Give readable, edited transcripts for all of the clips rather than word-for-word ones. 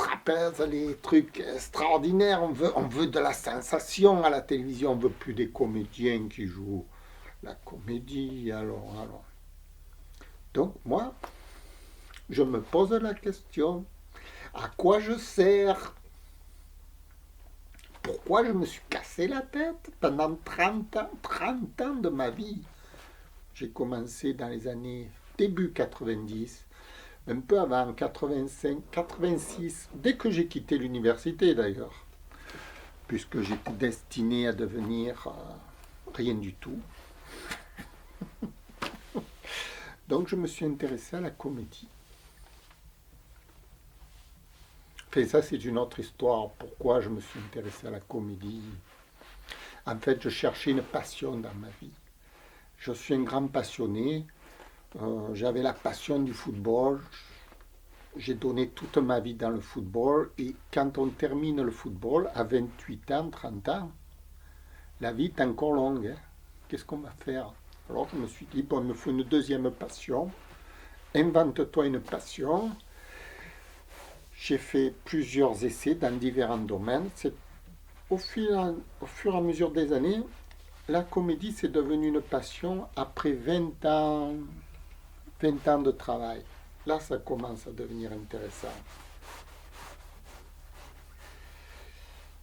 trapèzes, les trucs extraordinaires. On veut de la sensation à la télévision. On veut plus des comédiens qui jouent la comédie. Alors. Donc moi, je me pose la question, à quoi je sers? Pourquoi je me suis cassé la tête pendant 30 ans de ma vie? J'ai commencé dans les années début 90, un peu avant 85, 86, dès que j'ai quitté l'université d'ailleurs, puisque j'étais destiné à devenir rien du tout. Donc je me suis intéressé à la comédie. Enfin, ça c'est une autre histoire, pourquoi je me suis intéressé à la comédie. En fait, je cherchais une passion dans ma vie. Je suis un grand passionné. J'avais la passion du football. J'ai donné toute ma vie dans le football. Et quand on termine le football, à 28 ans, 30 ans, la vie est encore longue. Hein. Qu'est-ce qu'on va faire? Alors je me suis dit, bon, il me faut une deuxième passion. Invente-toi une passion. J'ai fait plusieurs essais dans différents domaines. Au fur et à mesure des années, la comédie, c'est devenu une passion après 20 ans de travail. Là, ça commence à devenir intéressant.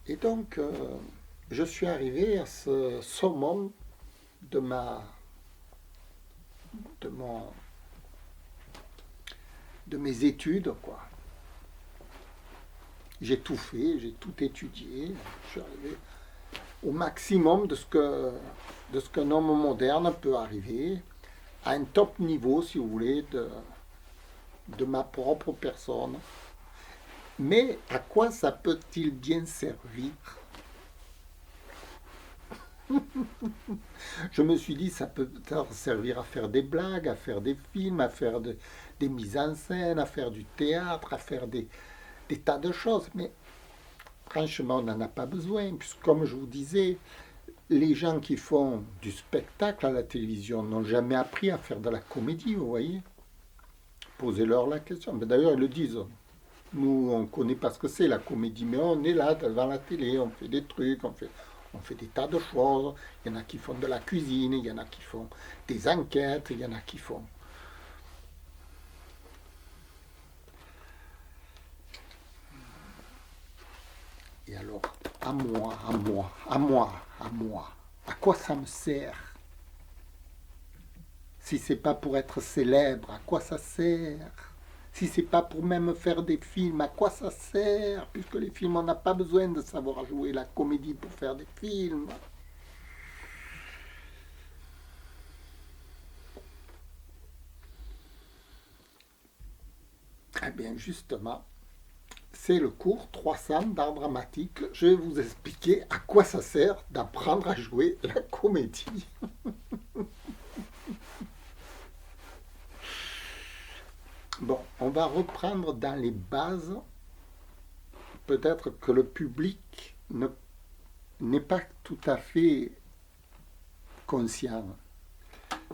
Et donc, je suis arrivé à ce summum de mes études, quoi. J'ai tout fait, j'ai tout étudié. Je suis arrivé au maximum de ce qu'un homme moderne peut arriver, à un top niveau, si vous voulez, de ma propre personne. Mais à quoi ça peut-il bien servir? Je me suis dit, ça peut peut-être servir à faire des blagues, à faire des films, à faire des mises en scène, à faire du théâtre, à faire des tas de choses. Mais franchement, on n'en a pas besoin, puisque comme je vous disais, les gens qui font du spectacle à la télévision n'ont jamais appris à faire de la comédie, vous voyez. Posez-leur la question. Mais d'ailleurs, ils le disent. Nous, on ne connaît pas ce que c'est la comédie, mais on est là devant la télé, on fait des trucs, on fait des tas de choses. Il y en a qui font de la cuisine, il y en a qui font des enquêtes, il y en a qui font... Et alors, à moi, à quoi ça me sert? Si c'est pas pour être célèbre, à quoi ça sert? Si c'est pas pour même faire des films, à quoi ça sert? Puisque les films, on n'a pas besoin de savoir jouer la comédie pour faire des films. Eh bien, justement, c'est le cours 300 d'art dramatique. Je vais vous expliquer à quoi ça sert d'apprendre à jouer la comédie. Bon, on va reprendre dans les bases. Peut-être que le public n'est pas tout à fait conscient.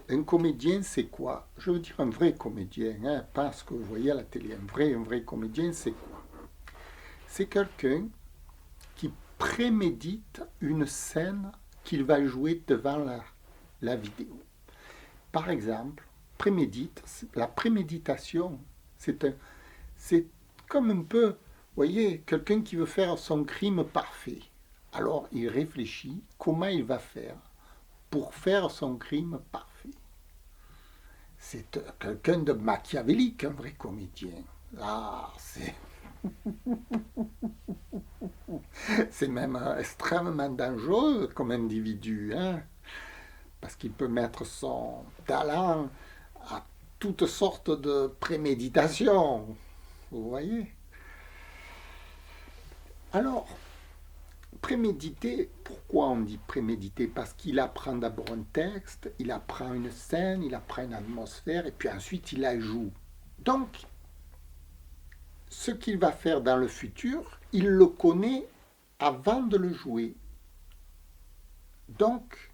Un comédien, c'est quoi? Je veux dire un vrai comédien, hein, pas ce que vous voyez à la télé. Un vrai comédien, c'est quoi? C'est quelqu'un qui prémédite une scène qu'il va jouer devant la vidéo. Par exemple, la préméditation, c'est comme un peu, vous voyez, quelqu'un qui veut faire son crime parfait. Alors il réfléchit comment il va faire pour faire son crime parfait. C'est quelqu'un de machiavélique, un vrai comédien. Ah, c'est même extrêmement dangereux comme individu, hein, parce qu'il peut mettre son talent à toutes sortes de préméditation. Vous voyez? Alors, préméditer, pourquoi on dit préméditer? Parce qu'il apprend d'abord un texte, il apprend une scène, il apprend une atmosphère, et puis ensuite il la joue. Donc, ce qu'il va faire dans le futur, il le connaît avant de le jouer. Donc,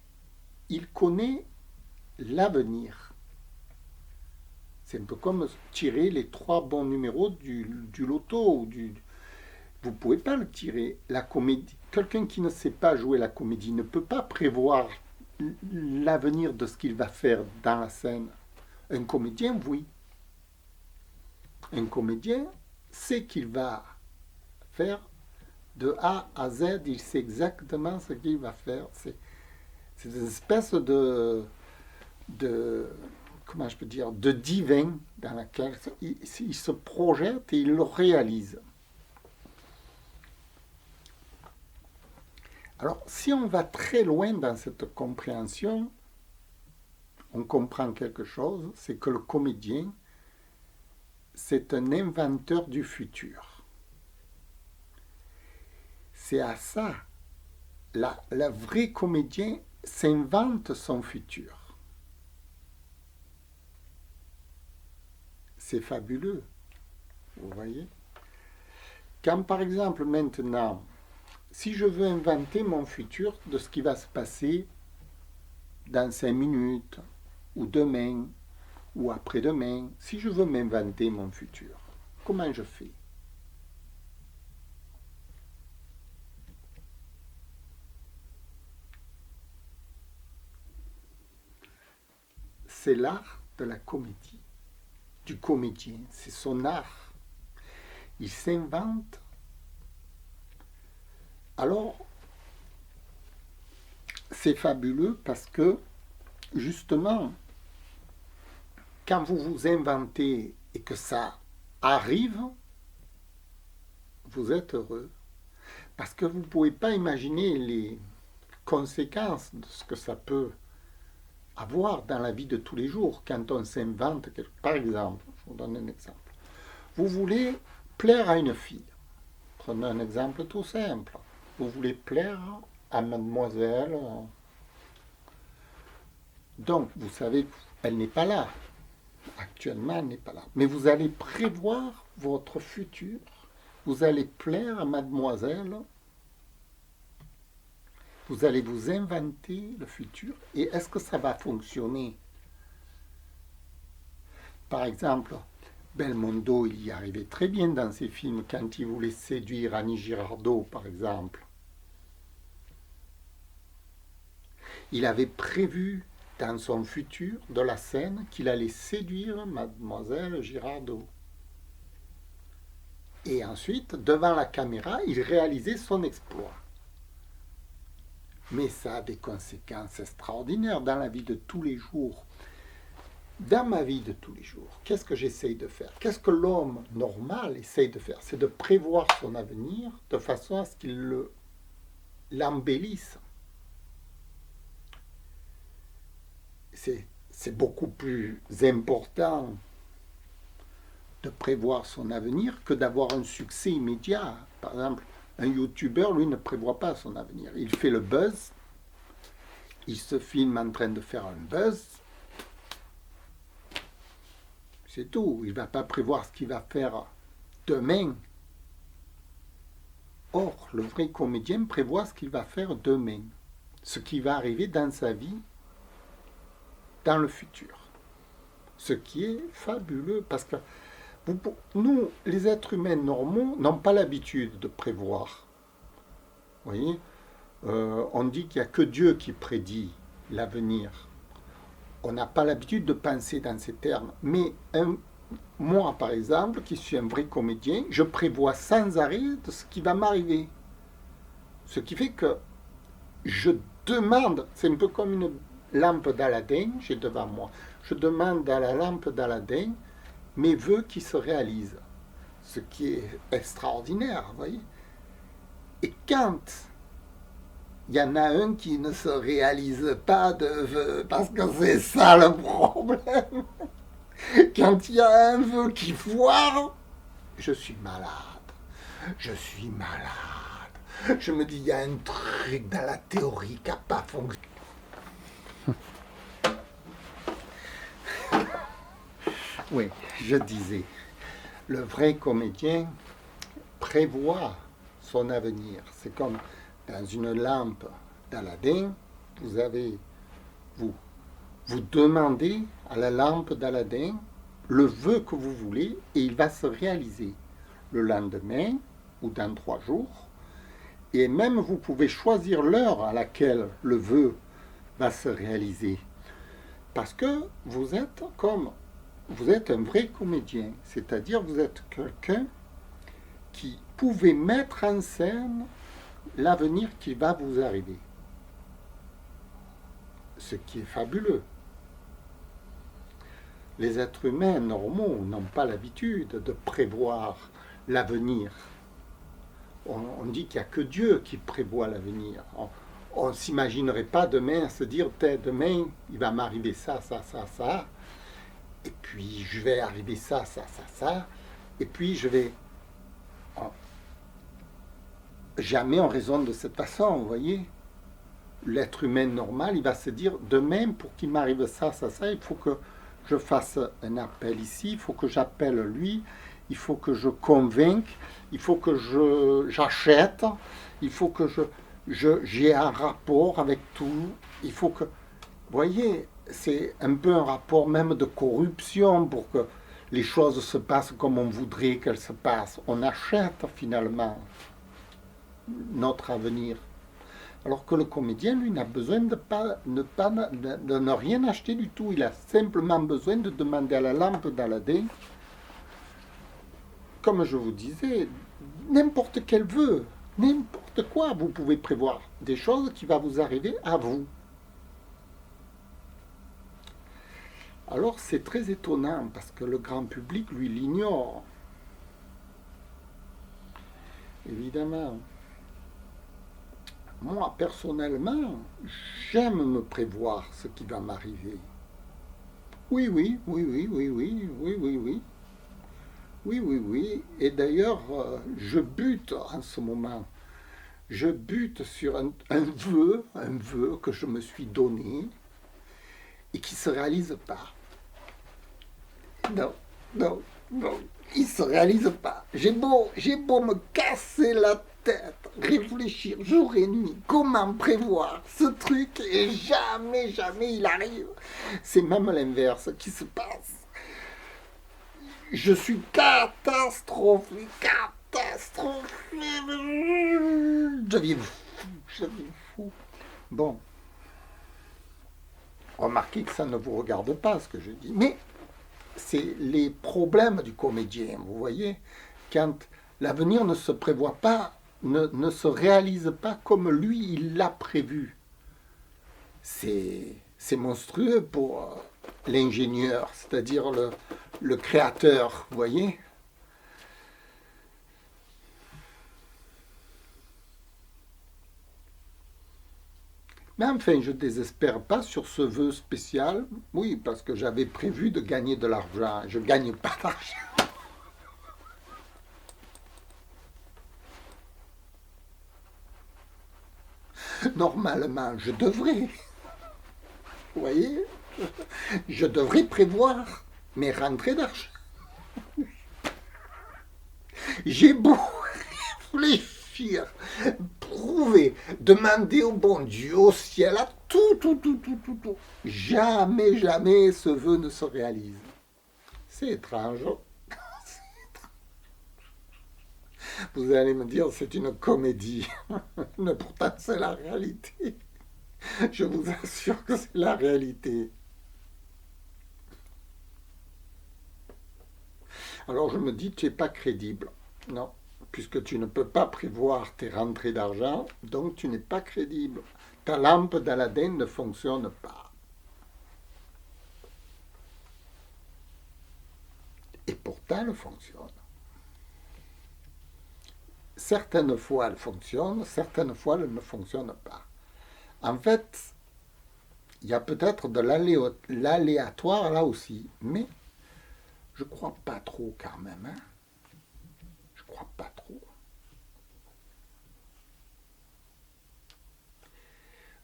il connaît l'avenir. C'est un peu comme tirer les 3 bons numéros du loto ou vous ne pouvez pas le tirer. La comédie, quelqu'un qui ne sait pas jouer la comédie ne peut pas prévoir l'avenir de ce qu'il va faire dans la scène. Un comédien, oui. Un comédien sait qu'il va faire de A à Z, il sait exactement ce qu'il va faire. C'est une espèce de comment je peux dire, de divin dans laquelle il se projette et il le réalise. Alors, si on va très loin dans cette compréhension, on comprend quelque chose, c'est que le comédien, c'est un inventeur du futur. C'est à ça, la vraie comédien s'invente son futur. C'est fabuleux, vous voyez. Quand par exemple maintenant, si je veux inventer mon futur de ce qui va se passer dans 5 minutes, ou demain, ou après-demain, si je veux m'inventer mon futur, comment je fais? C'est l'art de la comédie, du comédien, c'est son art. Il s'invente. Alors, c'est fabuleux parce que, justement, quand vous vous inventez et que ça arrive, vous êtes heureux. Parce que vous ne pouvez pas imaginer les conséquences de ce que ça peut avoir dans la vie de tous les jours quand on s'invente. Par exemple, je vous donne un exemple. Vous voulez plaire à une fille. Prenez un exemple tout simple. Vous voulez plaire à mademoiselle. Donc, vous savez, elle n'est pas là. Actuellement, elle n'est pas là. Mais vous allez prévoir votre futur. Vous allez plaire à mademoiselle. Vous allez vous inventer le futur. Et est-ce que ça va fonctionner? Par exemple, Belmondo, il y arrivait très bien dans ses films quand il voulait séduire Annie Girardot, par exemple. Il avait prévu dans son futur de la scène qu'il allait séduire mademoiselle Girardot. Et ensuite, devant la caméra, il réalisait son exploit. Mais ça a des conséquences extraordinaires dans la vie de tous les jours. Dans ma vie de tous les jours, qu'est-ce que j'essaye de faire? Qu'est-ce que l'homme normal essaye de faire? C'est de prévoir son avenir de façon à ce qu'il l'embellisse. C'est beaucoup plus important de prévoir son avenir que d'avoir un succès immédiat. Par exemple, un youtubeur, lui, ne prévoit pas son avenir. Il fait le buzz, il se filme en train de faire un buzz, c'est tout. Il ne va pas prévoir ce qu'il va faire demain. Or, le vrai comédien prévoit ce qu'il va faire demain, ce qui va arriver dans sa vie, dans le futur. Ce qui est fabuleux, parce que nous, les êtres humains normaux, n'ont pas l'habitude de prévoir. Vous voyez, on dit qu'il n'y a que Dieu qui prédit l'avenir. On n'a pas l'habitude de penser dans ces termes. Mais moi, par exemple, qui suis un vrai comédien, je prévois sans arrêt de ce qui va m'arriver. Ce qui fait que je demande, c'est un peu comme une lampe d'Aladin, j'ai devant moi. Je demande à la lampe d'Aladin mes vœux qui se réalisent. Ce qui est extraordinaire, vous voyez. Et quand il y en a un qui ne se réalise pas de vœux, parce que c'est ça le problème. Quand il y a un vœu qui foire, je suis malade. Je suis malade. Je me dis, il y a un truc dans la théorie qui n'a pas fonctionné. Oui, je disais, le vrai comédien prévoit son avenir. C'est comme dans une lampe d'Aladin, vous demandez à la lampe d'Aladin le vœu que vous voulez et il va se réaliser. Le lendemain, ou dans 3 jours. Et même vous pouvez choisir l'heure à laquelle le vœu va se réaliser. Parce que vous êtes un vrai comédien. C'est-à-dire vous êtes quelqu'un qui pouvait mettre en scène l'avenir qui va vous arriver. Ce qui est fabuleux. Les êtres humains normaux n'ont pas l'habitude de prévoir l'avenir. On dit qu'il n'y a que Dieu qui prévoit l'avenir. On ne s'imaginerait pas demain se dire, demain, il va m'arriver ça, ça, ça, ça, et puis je vais arriver ça, ça, ça, ça, et puis je vais... Jamais on raisonne de cette façon, vous voyez. L'être humain normal, il va se dire, demain, pour qu'il m'arrive ça, ça, ça, il faut que je fasse un appel ici, il faut que j'appelle lui, il faut que je convainque, il faut que j'achète, il faut que j'ai un rapport avec tout, il faut que... Vous voyez, c'est un peu un rapport même de corruption pour que les choses se passent comme on voudrait qu'elles se passent. On achète finalement notre avenir. Alors que le comédien, lui, n'a besoin de ne rien acheter du tout. Il a simplement besoin de demander à la lampe d'Aladin, comme je vous disais, n'importe quel vœu, n'importe quoi, vous pouvez prévoir des choses qui vont vous arriver à vous. Alors c'est très étonnant parce que le grand public, lui, l'ignore. Évidemment. Moi, personnellement, j'aime me prévoir ce qui va m'arriver. Oui, oui, oui, oui, oui, oui, oui, oui, oui. Oui, oui, oui. Et d'ailleurs, je bute en ce moment. Je bute sur un vœu que je me suis donné et qui ne se réalise pas. Non, non, non, il ne se réalise pas. J'ai beau me casser la tête, réfléchir jour et nuit, comment prévoir ce truc et jamais, jamais il arrive. C'est même l'inverse qui se passe. Je suis catastrophé. Je deviens fou. Bon, remarquez que ça ne vous regarde pas ce que je dis, mais c'est les problèmes du comédien, vous voyez, quand l'avenir ne se prévoit pas, ne se réalise pas comme lui, il l'a prévu. C'est monstrueux pour l'ingénieur, c'est-à-dire le créateur, vous voyez. Mais enfin, je ne désespère pas sur ce vœu spécial. Oui, parce que j'avais prévu de gagner de l'argent. Je ne gagne pas d'argent. Normalement, je devrais. Vous voyez, je devrais prévoir mes rentrées d'argent. J'ai beau réfléchir, prouver, demander au bon Dieu, au ciel, à tout. Jamais, jamais ce vœu ne se réalise. C'est étrange. Vous allez me dire, c'est une comédie. Mais pourtant, c'est la réalité. Je vous assure que c'est la réalité. Alors je me dis, tu n'es pas crédible. Non, puisque tu ne peux pas prévoir tes rentrées d'argent, donc tu n'es pas crédible. Ta lampe d'Aladin ne fonctionne pas. Et pourtant, elle fonctionne. Certaines fois, elle fonctionne, certaines fois, elle ne fonctionne pas. En fait, il y a peut-être de l'aléatoire là aussi, mais je crois pas trop quand même. Hein. Je crois pas trop.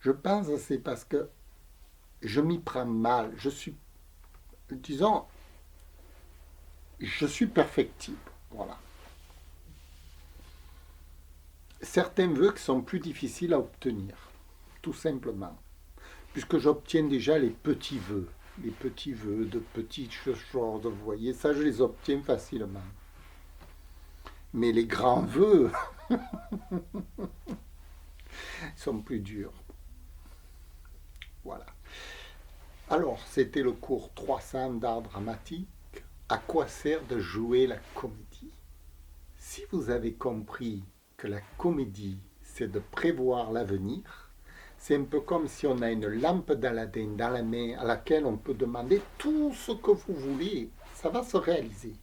Je pense que c'est parce que je m'y prends mal. Disons, je suis perfectible. Voilà. Certains vœux qui sont plus difficiles à obtenir, tout simplement. Puisque j'obtiens déjà les petits vœux de petites choses, vous voyez, ça je les obtiens facilement. Mais les grands vœux sont plus durs. Voilà. Alors, c'était le cours 300 d'art dramatique. À quoi sert de jouer la comédie? Si vous avez compris que la comédie, c'est de prévoir l'avenir, c'est un peu comme si on a une lampe d'Aladin dans la main à laquelle on peut demander tout ce que vous voulez. Ça va se réaliser.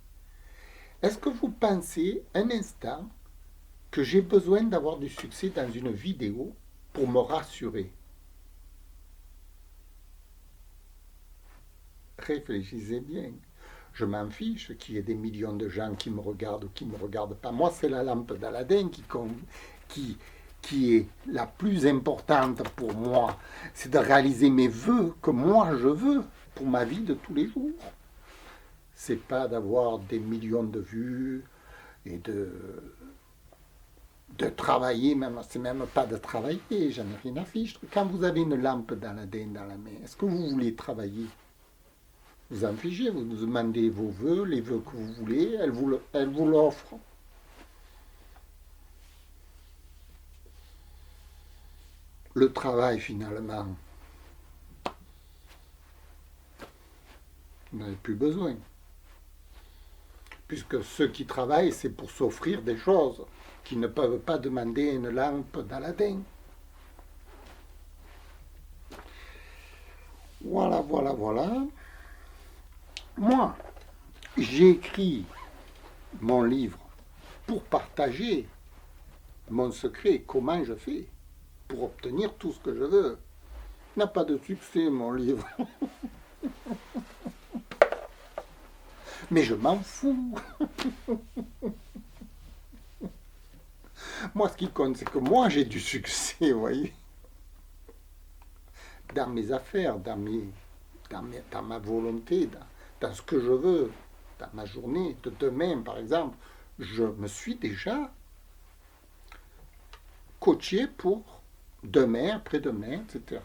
Est-ce que vous pensez un instant que j'ai besoin d'avoir du succès dans une vidéo pour me rassurer? Réfléchissez bien. Je m'en fiche qu'il y ait des millions de gens qui me regardent ou qui ne me regardent pas. Moi, c'est la lampe d'Aladin qui est la plus importante pour moi. C'est de réaliser mes vœux que moi je veux pour ma vie de tous les jours. C'est pas d'avoir des millions de vues et de travailler, même, c'est même pas de travailler, j'en ai rien à fiche. Quand vous avez une lampe d'Aladin dans la main, est-ce que vous voulez travailler? Vous en fichez, vous demandez vos vœux, les vœux que vous voulez, elle vous l'offre. Le travail, finalement, vous n'avez plus besoin. Puisque ceux qui travaillent, c'est pour s'offrir des choses qui ne peuvent pas demander une lampe d'Aladin. Voilà, voilà, voilà. Moi, j'ai écrit mon livre pour partager mon secret, comment je fais pour obtenir tout ce que je veux. Il n'a pas de succès, mon livre. Mais je m'en fous. Moi, ce qui compte, c'est que moi, j'ai du succès, vous voyez. Dans mes affaires, dans ma volonté, dans ce que je veux, dans ma journée de demain, par exemple. Je me suis déjà coaché pour demain, après-demain, etc.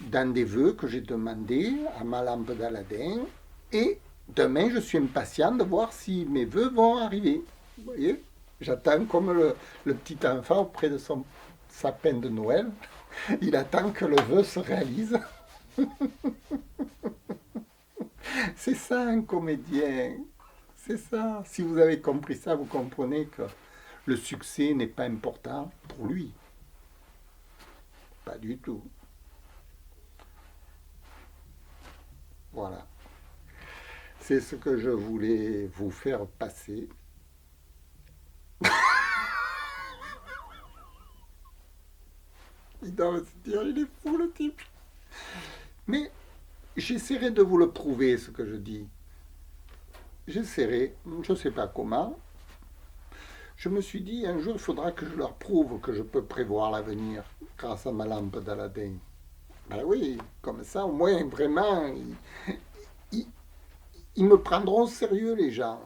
Dans des vœux que j'ai demandés à ma lampe d'Aladin. Et demain, je suis impatient de voir si mes vœux vont arriver. Vous voyez? J'attends comme le petit enfant auprès de son sapin de Noël. Il attend que le vœu se réalise. C'est ça un comédien. C'est ça. Si vous avez compris ça, vous comprenez que le succès n'est pas important pour lui. Pas du tout. Voilà. C'est ce que je voulais vous faire passer. Il doit se dire, il est fou le type. Mais j'essaierai de vous le prouver, ce que je dis. J'essaierai, je ne sais pas comment. Je me suis dit, un jour, il faudra que je leur prouve que je peux prévoir l'avenir grâce à ma lampe d'Aladin. Ben oui, comme ça, au moins, vraiment, ils me prendront au sérieux, les gens.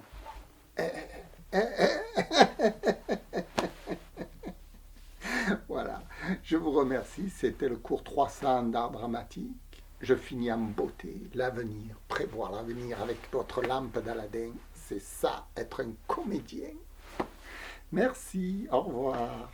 Voilà, je vous remercie. C'était le cours 300 d'art dramatique. Je finis en beauté. L'avenir, prévoir l'avenir avec votre lampe d'Aladin, c'est ça, être un comédien. Merci, au revoir.